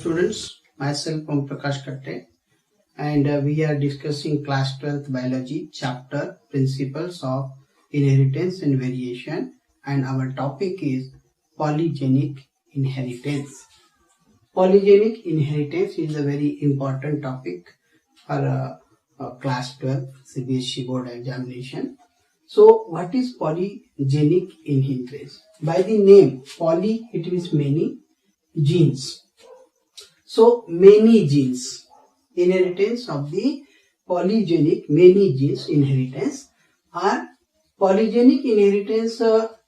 students, myself Om Prakash Katte, and we are discussing class 12th biology chapter principles of inheritance and variation, and our topic is polygenic inheritance. Polygenic inheritance is a very important topic for class 12 CBSE board examination. So what is polygenic inheritance? By the name poly, it means many, genes. So many genes, inheritance of the polygenic many genes inheritance, or polygenic inheritance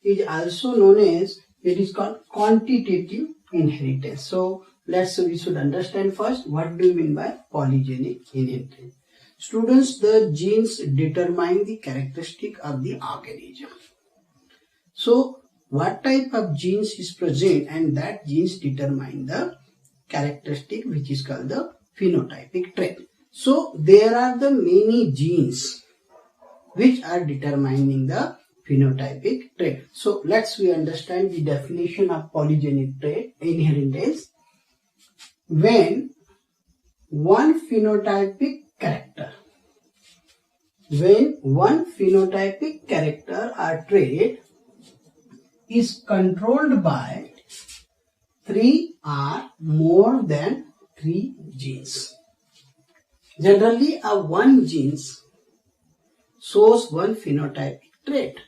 is also known as, it is called quantitative inheritance. So we should understand first what do you mean by polygenic inheritance. Students, the genes determine the characteristic of the organism. So what type of genes is present, and that genes determine the characteristic which is called the phenotypic trait. So there are the many genes which are determining the phenotypic trait. So we understand the definition of polygenic trait inheritance. When one phenotypic character or trait is controlled by 3 or more than 3 genes. Generally, one gene shows one phenotypic trait,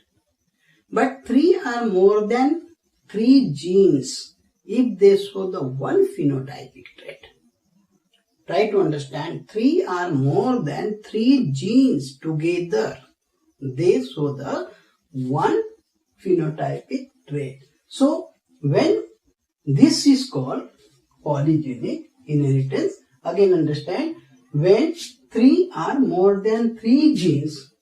but 3 or more than 3 genes, if they show the one phenotypic trait. Try to understand, 3 or more than 3 genes together, they show the one phenotypic trait. So when this is called polygenic inheritance. Again understand, when 3 or more than 3 genes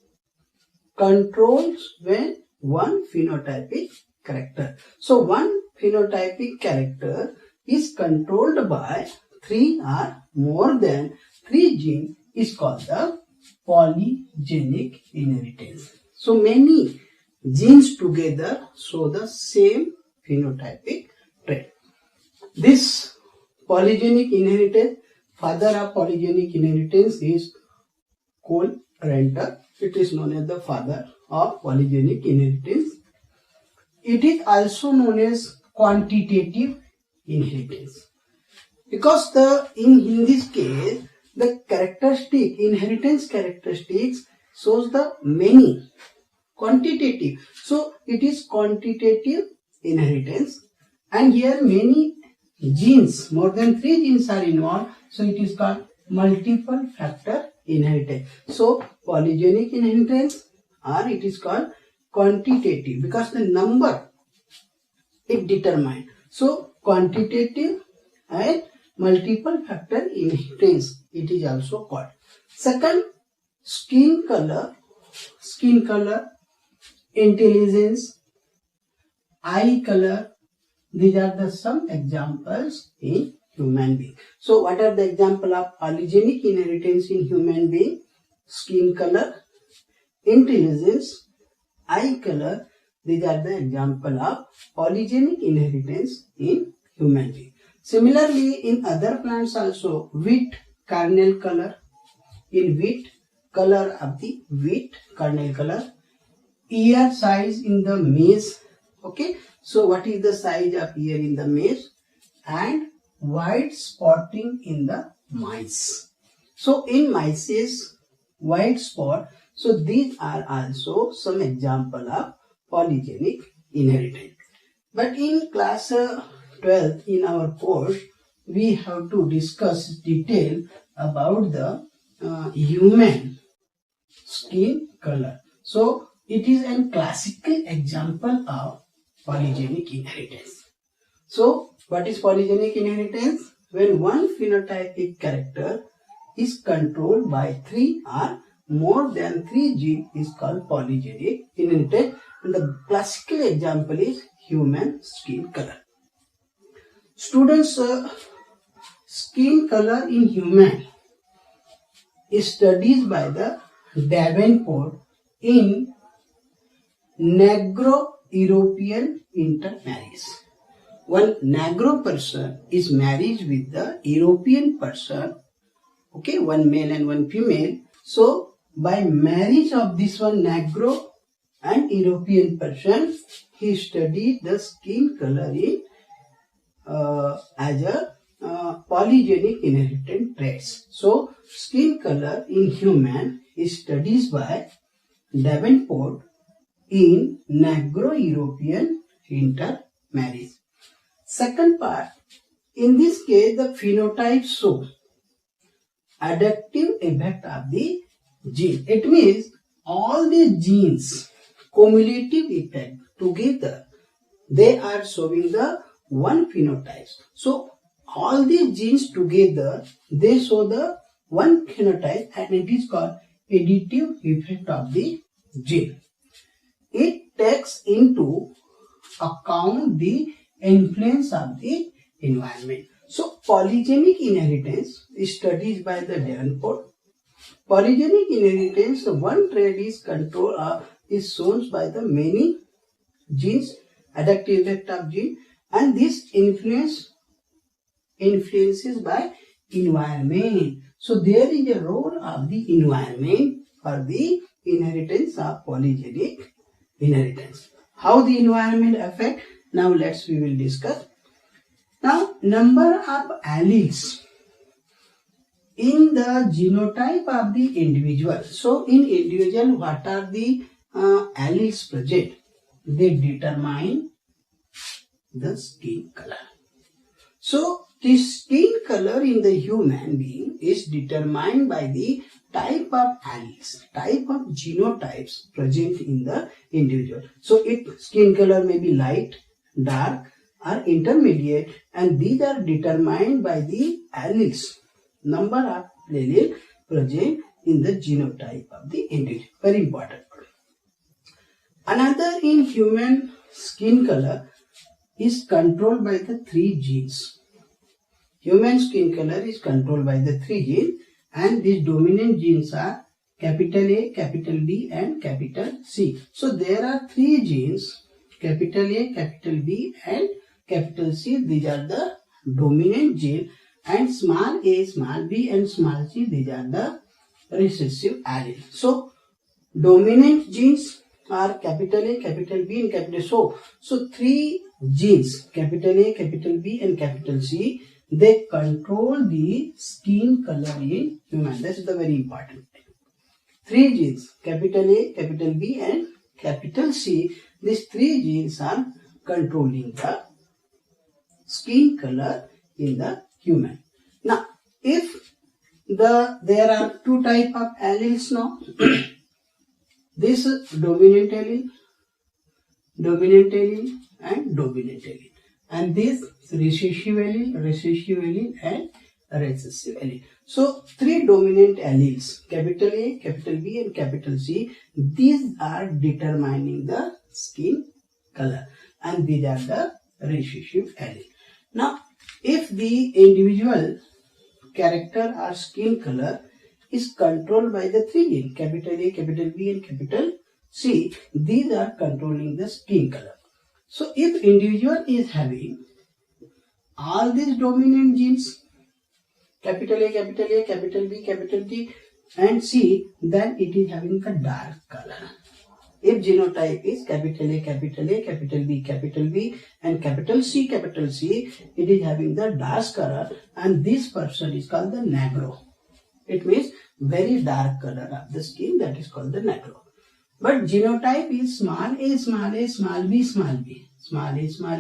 controls when one phenotypic character. So one phenotypic character is controlled by 3 or more than 3 genes is called the polygenic inheritance. So many genes together show the same phenotypic trait. This polygenic inheritance, father of polygenic inheritance is co-parental. It is known as the father of polygenic inheritance. It is also known as quantitative inheritance, because in this case the inheritance characteristics shows the many. Quantitative, so it is quantitative inheritance, and here many genes, more than 3 genes are involved, so it is called multiple factor inheritance. So polygenic inheritance, or it is called quantitative, because the number it determined. So quantitative and multiple factor inheritance, it is also called. Second, skin color, intelligence, eye color. These are the some examples in human being. So what are the example of polygenic inheritance in human being? Skin color, intelligence, eye color. These are the example of polygenic inheritance in human being. Similarly, in other plants also, wheat kernel color, in wheat, color of the wheat kernel color, ear size in the maize. Okay, so what is the size of ear in the maize? And white spotting in the mice. So in mice, white spot. So these are also some example of polygenic inheritance. But in class 12 in our course, we have to discuss detail about the human skin color. So it is a classical example of polygenic inheritance. So what is polygenic inheritance? When one phenotypic character is controlled by 3 or more than 3 genes is called polygenic inheritance, and the classical example is human skin color. Students, skin color in human is studied by the Davenport in Negro-European intermarriage. one Negro person is married with the European person, okay, one male and one female. So by marriage of this one Negro and European person, he studied the skin color in as a polygenic inherited traits. So skin color in human is studied by Davenport in Negro-European intermarriage. Second part, in this case the phenotype show adaptive effect of the gene. It means all the genes cumulative effect together, they are showing the one phenotype. So all these genes together, they show the one phenotype, and it is called additive effect of the gene. It takes into account the influence of the environment. So polygenic inheritance is studied by the Davenport. Polygenic inheritance, one trait is control is shown by the many genes, adaptive effect of gene, and this influences by environment. So there is a role of the environment for the inheritance of polygenic inheritance. How the environment affect? Now we will discuss. Now number of alleles in the genotype of the individual. So in individual, what are the alleles present? They determine the skin color. So the skin color in the human being is determined by the type of alleles, type of genotypes present in the individual. So its skin color may be light, dark or intermediate, and these are determined by the alleles, number of alleles present in the genotype of the individual. Very important. Another, in human skin color is controlled by the 3 genes. Human skin color is controlled by the 3 genes, and these dominant genes are capital A, capital B and capital C. So there are 3 genes, capital A, capital B and capital C. These are the dominant gene, and small a, small b and small c, these are the recessive allele. So dominant genes are capital A, capital B and capital C. So 3 genes, capital A, capital B and capital C, they control the skin color in human. That is the very important thing. 3 genes, capital A, capital B and capital C, these 3 genes are controlling the skin color in the human. Now, if there are 2 types of alleles now, this dominant allele and dominant allele, and this recessive allele and recessive allele. So 3 dominant alleles, capital A, capital B and capital C, these are determining the skin color, and these are the recessive allele. Now if the individual character or skin color is controlled by the 3 genes, capital A, capital B and capital C, these are controlling the skin color. So if individual is having all these dominant genes, capital A, capital B, capital T and C, then it is having a dark color. If genotype is capital A, capital B, capital B and capital C, it is having the dark color, and this person is called the Negro. It means very dark color of the skin, that is called the Negro. But genotype is small a, small b, small b, small a, small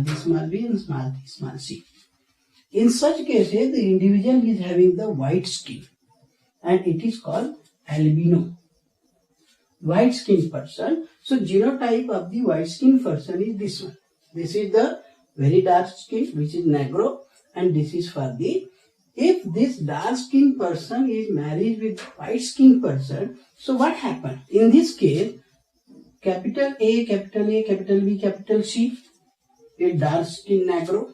b, small b and small t, small c. In such cases, the individual is having the white skin, and it is called albino. White skin person. So genotype of the white skin person is this one. This is the very dark skin, which is Negro, and this is for the, if this dark skin person is married with white skin person, so what happened? In this case, capital A, capital B, capital C, a dark skin Negro,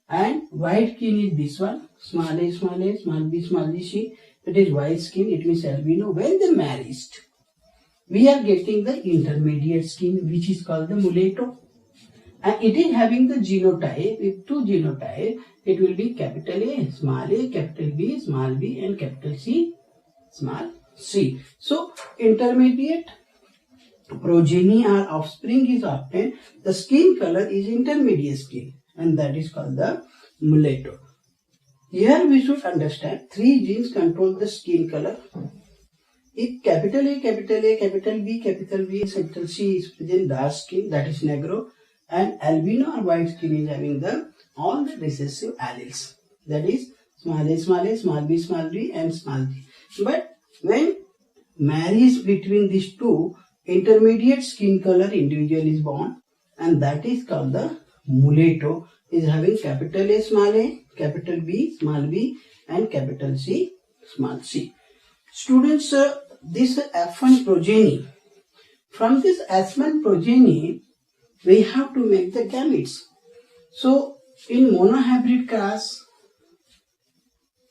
and white skin is this one, small a, small b, small b, c, it is white skin, it means albino. When they married, we are getting the intermediate skin, which is called the mulatto, and it is having the genotype. If two genotype, it will be capital A, capital B, small b, and capital C, small c. So intermediate progeny or offspring is obtained. The skin color is intermediate skin, and that is called the mulatto. Here we should understand three genes control the skin color. If capital A, capital A, capital B, capital C is present, dark skin, that is negro, and albino or white skin is having all the recessive alleles, that is small a, small b, and small g. But when marriage between these two, intermediate skin color individual is born, and that is called the mulatto, is having capital A, capital B, small b, and capital C, small c. Students, this F1 progeny, from this F1 progeny, we have to make the gametes. So, in monohybrid cross,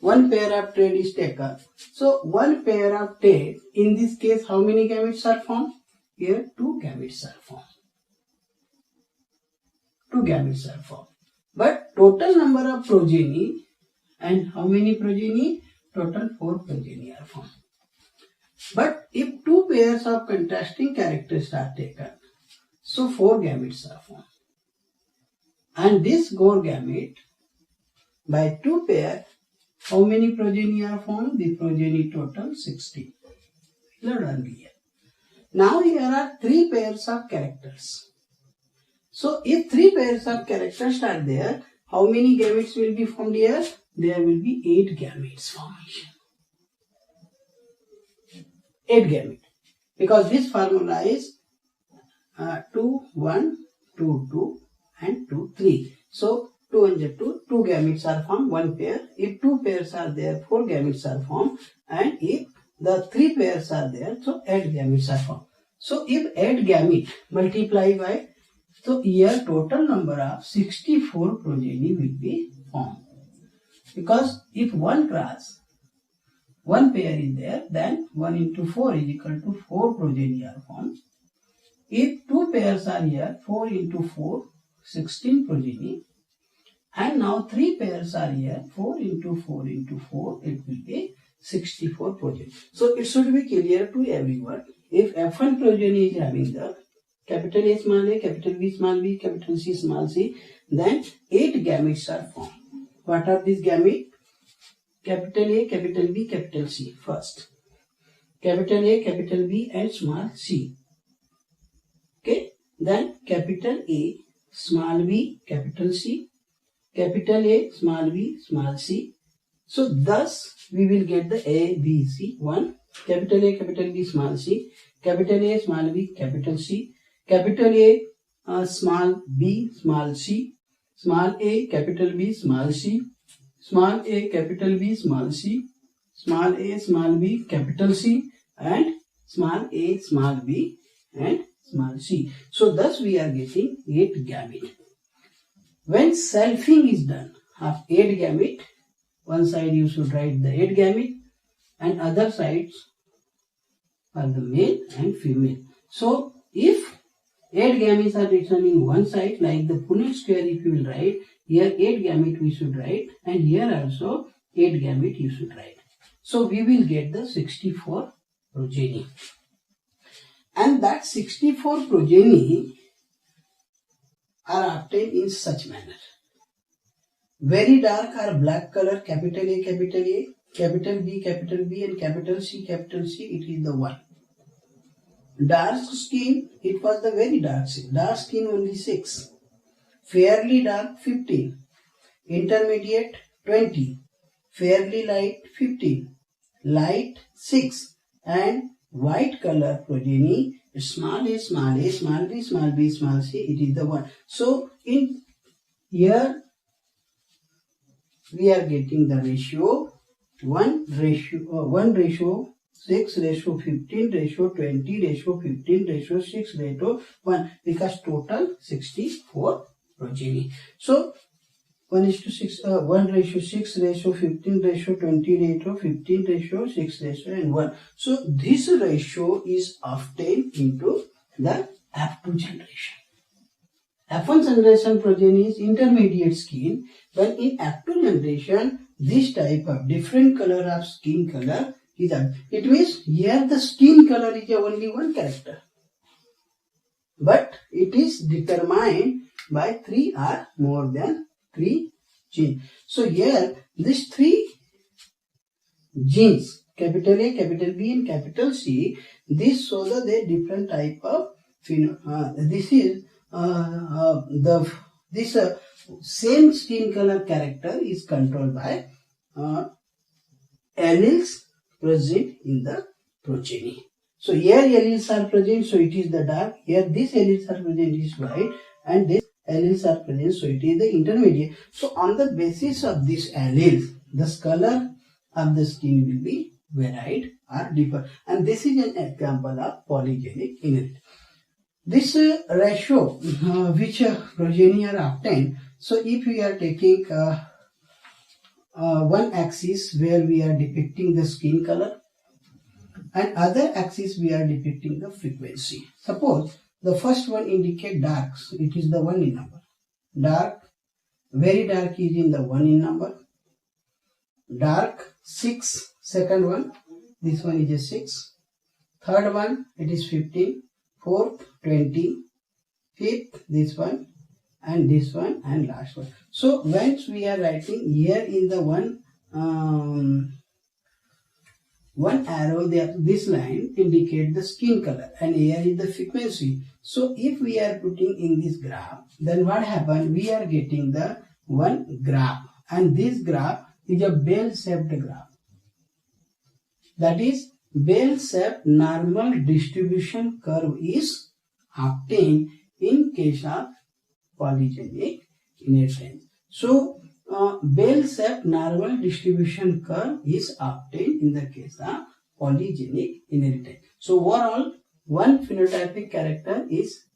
one pair of trait is taken. So, one pair of trait, in this case, how many gametes are formed? Here, two gametes are formed. But total number of progeny, and how many progeny? Total 4 progeny are formed. But if two pairs of contrasting characters are taken, so 4 gametes are formed. And this Gore gamete, by two pair, how many progeny are formed? The progeny total 16. Learned earlier. Now here are 3 pairs of characters. So if 3 pairs of characters are there, how many gametes will be formed here? There will be 8 gametes formation. 8 gametes. Because this formula is 2, 1, 2, 2 and 2, 3. So 2 and 2 gametes are formed, 1 pair. If 2 pairs are there, 4 gametes are formed. And if the 3 pairs are there, so 8 gametes are formed. So if 8 gametes multiply by, so here total number of 64 progeny will be formed. Because if one class, one pair is there, then 1 into 4 is equal to 4 progeny are formed. If 2 pairs are here, 4 into 4, 16 progeny. And now 3 pairs are here, 4 into 4 into 4, it will be 64 progeny. So it should be clear to everyone. If F1 progeny is having the capital A small a, capital B small b, capital C small c, then 8 gametes are formed. What are these gametes? Capital A, capital B, capital C first. Capital A, capital B and small c. Okay. Then capital A, small b, capital C. Capital A, small b, small c. So thus we will get the A, B, C. 1. Capital A, capital B, small c. Capital A, small b, capital C. Capital A, small b, small c. Small a, capital B, small c. Small a, capital B, small c. Small a, small b, capital C. And small a, small b and small c. So thus we are getting 8 gametes. When selfing is done of 8 gametes, one side you should write the 8 gametes and other sides are the male and female. So if 8 gametes are written in one side, like the Punnett square, if you will write, here 8 gametes we should write, and here also 8 gametes you should write. So we will get the 64 progeny. And that 64 progeny are obtained in such manner. Very dark or black color, capital A, capital B, and capital C, it is the 1. Dark skin, it was the very dark skin. Dark skin only 6. Fairly dark 15. Intermediate 20. Fairly light 15. Light 6. And white color progeny, small a, small b, small c, it is the 1. So in here we are getting the ratio 1 ratio 6 ratio 15 ratio 20 ratio 15 ratio 6 ratio 1, because total 64 progeny. So 1 ratio 6 ratio 15 ratio 20 ratio 15 ratio 6 ratio and 1. So this ratio is obtained into the F2 generation. F1 generation progeny is intermediate skin, but in F2 generation, this type of different color of skin color is that. It means here the skin color is only one character, but it is determined by 3 or more than 3 genes. So here these 3 genes, capital A, capital B and capital C, this shows the different type of this is this same skin color character is controlled by alleles present in the progeny. So here alleles are present, so it is the dark. Here these alleles are present is white, and these alleles are present, so it is the intermediate. So on the basis of these alleles, the color of the skin will be varied or different, and this is an example of polygenic inheritance. This ratio which progeny are obtained. So if we are taking one axis where we are depicting the skin color, and other axis we are depicting the frequency. Suppose the first one indicate darks, it is the 1 in number. Dark, very dark is in the 1 in number. Dark 6, second one, this one is a 6. Third one, it is 15. Fourth, 20. Fifth, this one, and this one, and last one. So once we are writing here in the one arrow there, this line indicate the skin color, and here is the frequency. So if we are putting in this graph, then what happens? We are getting the one graph, and this graph is a bell-shaped graph. That is, bell-shaped normal distribution curve is obtained in case of polygenic inheritance. So bell-shaped normal distribution curve is obtained in the case of polygenic inheritance. So overall, one phenotypic character is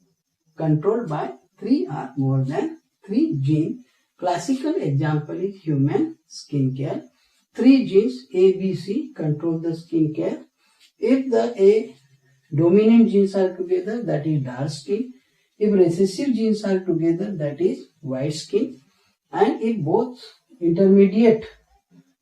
controlled by 3 or more than 3 genes. Classical example is human skincare. 3 genes A, B, C control the skincare. If the A dominant genes are together, that is dark skin. If recessive genes are together, that is white skin. And if both intermediate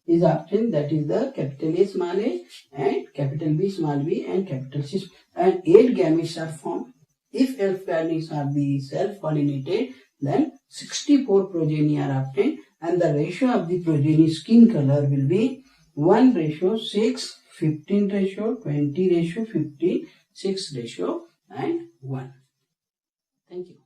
is obtained, that is the capital A small a and capital B small b and capital C, and 8 gametes are formed. If F gametes are the self-pollinated, then 64 progeny are obtained, and the ratio of the progeny skin color will be 1:6, 15:20, 15, 6:1. And 1. Thank you.